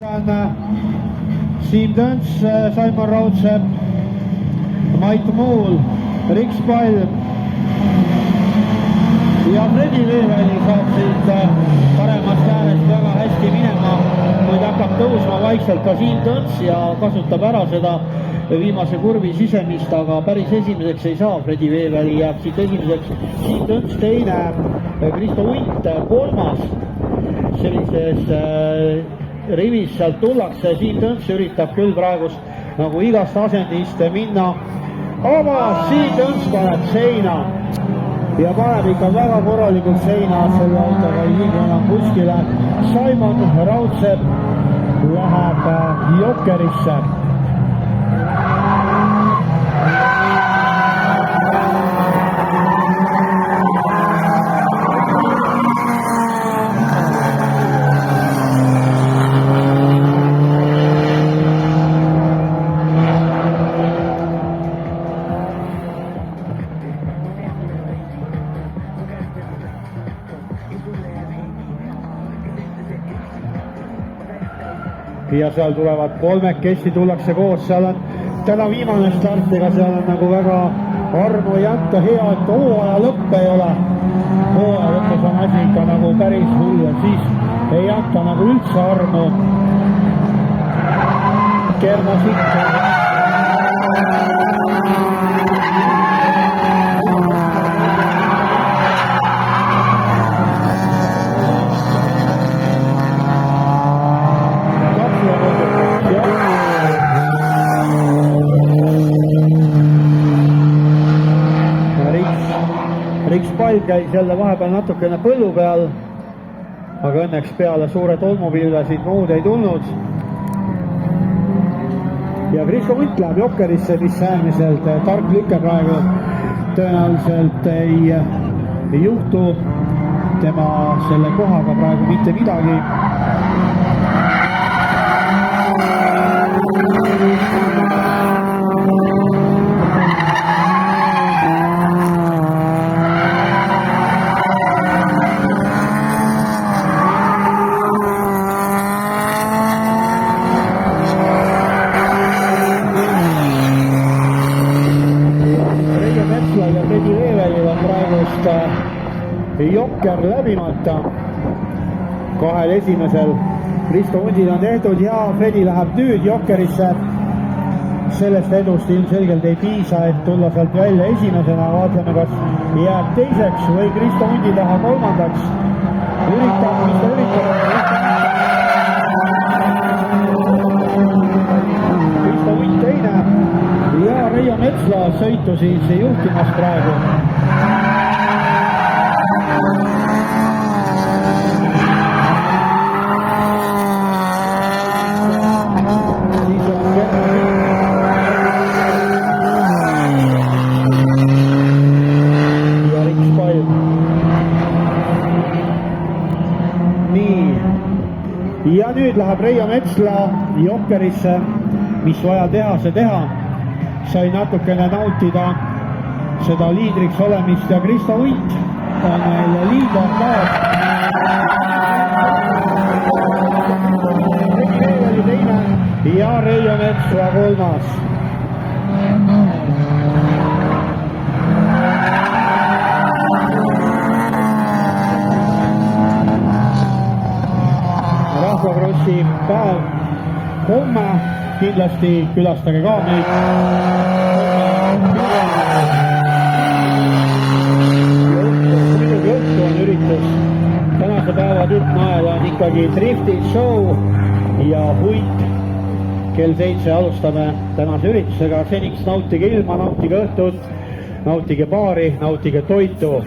Siim Tönts, Saimar Raudsepp, Mait Muul, Riks Palm ja Fredi Veeväli saab siit paremast äärest väga hästi minema, kuid hakkab tõusma vaikselt ka Siim Tönts ja kasutab ära seda viimase kurvi sisemist, aga päris esimeseks ei saa. Fredi Veeväli jääb siit esimeseks, Siim Tönts teine, Kristo Unt kolmas. Sellises rivis sealt tullakse, Siim Tönts üritab küll praegust nagu igast asendist minna, aga Siim Tönts paneb seina ja paneb ikka väga korralikult seina, selle autoga ei liigu enam kuskile. Saimar Raudsepp läheb Jokkerisse. Ja seal tulevad kolmekesti, tullakse koos, seal on täna viimane start, ega seal on nagu väga armu ei anta, hea, et hooaja lõpp ei ole. Hooaja lõpus on asi ikka nagu päris hull ja siis ei anta nagu üldse armu. Kermas ikka. Riks Palm käis jälle vahepeal natukene põllu peal, aga õnneks peale suure tolmupilvesid muud ei tulnud. Ja Kristo Unt läheb Jokkerisse, mis äärmiselt tark lükke praegu tõenäoliselt ei juhtu tema selle kohaga praegu mitte midagi. Jokker läbimata kahel esimesel. Kristo Undil on tehtud ja Fredi läheb nüüd Jokkerisse. Sellest edust ilmselgelt ei piisa, et tulla sealt välja esimesena. Vaatleme, kas jääb teiseks või Kristo Undi taha kolmandaks. Üritab, mis ta üritab. Kristo Unt teine ja Reijo Metsla sõitu siis juhtimas praegu. Ja nüüd läheb Reijo Metsla Jokkerisse, mis vaja teha, see teha. Sai natukene nautida seda liidriks olemist ja Kristo Unt on meil liider ka. Oli teine ja Reijo Metsla kolmas. Rahvakrossi päev homme, kindlasti külastage ka meid. Muidugi õhtu on üritus. Tänase päeva tippnael on ikkagi Drifti show ja Hunt. Kell 7 alustame tänase üritusega. Seniks nautige ilma, nautige õhtut, nautige baari, nautige toitu.